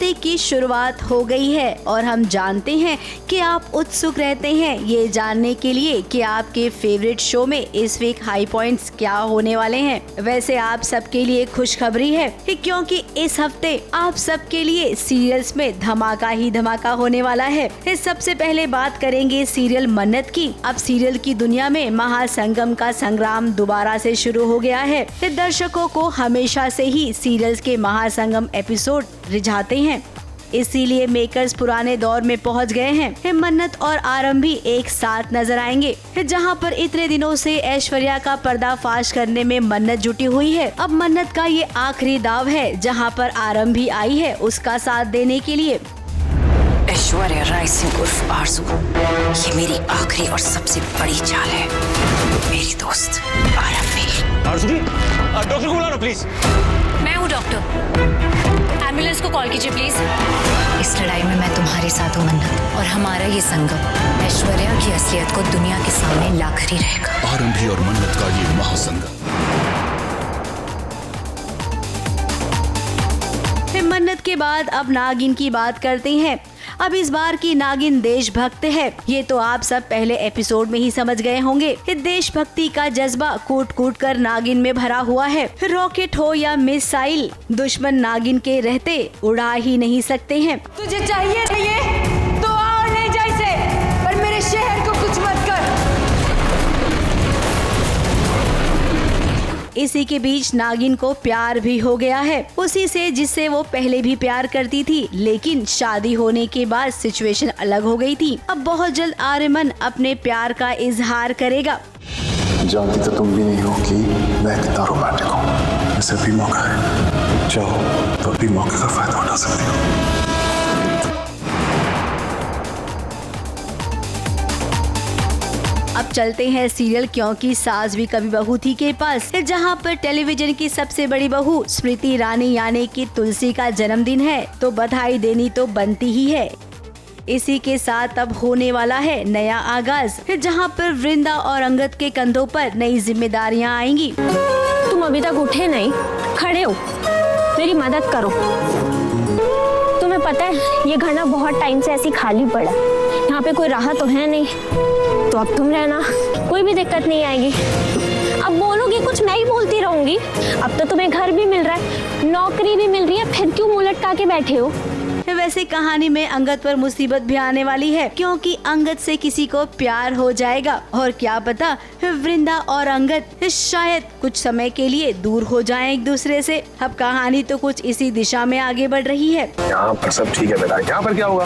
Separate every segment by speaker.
Speaker 1: Week की शुरुआत हो गई है और हम जानते हैं कि आप उत्सुक रहते हैं ये जानने के लिए कि आपके फेवरेट शो में इस वीक हाई पॉइंट्स क्या होने वाले हैं। वैसे आप सबके लिए खुशखबरी है क्योंकि इस हफ्ते आप सबके लिए सीरियल्स में धमाका ही धमाका होने वाला है। सबसे पहले बात करेंगे सीरियल मन्नत की। अब सीरियल की दुनिया में महासंगम का संग्राम दोबारा से शुरू हो गया है। दर्शकों को हमेशा से ही सीरियल्स के महासंगम एपिसोड रिझाते हैं, इसीलिए मेकर्स पुराने दौर में पहुंच गए हैं। मन्नत और आरंभी एक साथ नजर आएंगे, जहां पर इतने दिनों से ऐश्वर्या का पर्दाफाश करने में मन्नत जुटी हुई है। अब मन्नत का ये आखिरी दाव है जहां पर आरंभी आई है उसका साथ देने के लिए।
Speaker 2: ऐश्वर्या राय सिंह उर्फ आरज़ू, ये मेरी आखिरी और सबसे बड़ी चाल है। मेरी दोस्त आरंभी।
Speaker 3: आरज़ू जी, डॉक्टर को बुलाओ प्लीज।
Speaker 2: मैं हूँ डॉक्टर, एम्बुलेंस को कॉल कीजिए प्लीज। इस लड़ाई में मैं तुम्हारे साथ हूँ मन्नत, और हमारा ये संगम ऐश्वर्या की असलियत को दुनिया के सामने लाकर ही रहेगा।
Speaker 4: आरंभी और मन्नत का ये महासंगम।
Speaker 1: मन्नत के बाद अब नागिन की बात करते हैं। अब इस बार की नागिन देशभक्त है, ये तो आप सब पहले एपिसोड में ही समझ गए होंगे। देशभक्ति का जज्बा कूट कूट कर नागिन में भरा हुआ है। रॉकेट हो या मिसाइल, दुश्मन नागिन के रहते उड़ा ही नहीं सकते हैं।
Speaker 5: तुझे चाहिए तो आ और नहीं जा इसे, पर मेरे शहर को कुछ मत कर।
Speaker 1: इसी के बीच नागिन को प्यार भी हो गया है, उसी से जिससे वो पहले भी प्यार करती थी, लेकिन शादी होने के बाद सिचुएशन अलग हो गई थी। अब बहुत जल्द आर्यमन अपने प्यार का इजहार करेगा।
Speaker 6: जानती तो तुम भी नहीं हो कि मैं कितना रोमांटिक हूँ। ऐसे भी मौका है, चाहो तो भी मौके का फायदा उठा सकती हो।
Speaker 1: अब चलते हैं सीरियल क्योंकि सास भी कभी बहू थी के पास, जहां पर टेलीविजन की सबसे बड़ी बहू स्मृति ईरानी यानी कि तुलसी का जन्मदिन है, तो बधाई देनी तो बनती ही है। इसी के साथ अब होने वाला है नया आगाज, जहां पर वृंदा और अंगद के कंधों पर नई जिम्मेदारियां आएंगी।
Speaker 7: तुम अभी तक उठे नहीं, खड़े हो, मेरी मदद करो। तुम्हें पता है ये घर ना बहुत टाइम से ऐसी खाली पड़ा, यहाँ पे कोई राहत तो है नहीं, तो अब तुम रहना, कोई भी दिक्कत नहीं आएगी। अब बोलोगी कुछ, मैं ही बोलती रहूंगी। अब तो तुम्हें घर भी मिल रहा है, नौकरी भी मिल रही है, फिर क्यों मुंह लटका के बैठे हो?
Speaker 1: वैसे कहानी में अंगद पर मुसीबत भी आने वाली है, क्योंकि अंगद से किसी को प्यार हो जाएगा, और क्या पता वृंदा और अंगद शायद कुछ समय के लिए दूर हो जाएं एक दूसरे से। अब कहानी तो कुछ इसी दिशा में आगे बढ़ रही है।
Speaker 6: यहाँ पर सब ठीक है बेटा, यहाँ पर क्या होगा?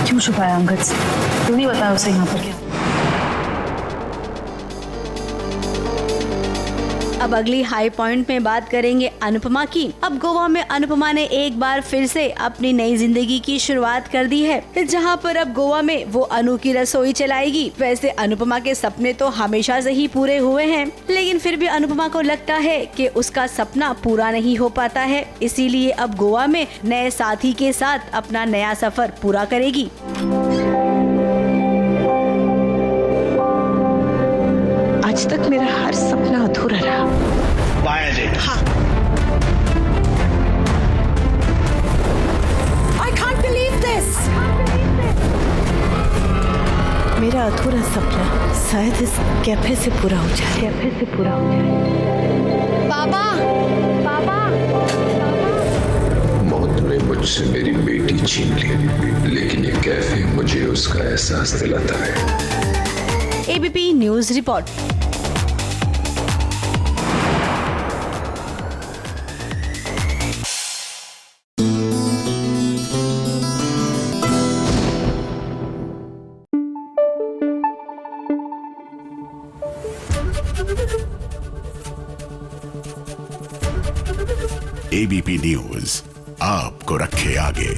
Speaker 8: क्यों छुपाया अंगद से? तू नहीं बताया उसे यहाँ पर क्या?
Speaker 1: अब अगली हाई पॉइंट में बात करेंगे अनुपमा की। अब गोवा में अनुपमा ने एक बार फिर से अपनी नई जिंदगी की शुरुआत कर दी है, जहां पर अब गोवा में वो अनु की रसोई चलाएगी। वैसे अनुपमा के सपने तो हमेशा से ही पूरे हुए हैं, लेकिन फिर भी अनुपमा को लगता है कि उसका सपना पूरा नहीं हो पाता है, इसीलिए अब गोवा में नए साथी के साथ अपना नया सफर पूरा करेगी।
Speaker 8: आज तक मेरा हर सपना अधूरा रहा। हाँ।
Speaker 5: I can't believe this.
Speaker 8: मेरा अधूरा सपना शायद इस कैफे से पूरा हो जाए।
Speaker 5: पापा, पापा।
Speaker 9: मौत ने मुझसे मेरी बेटी छीन ली, लेकिन ये कैफे मुझे उसका एहसास दिलाता है।
Speaker 1: ABP news report.
Speaker 4: ABP news आपको रखे आगे।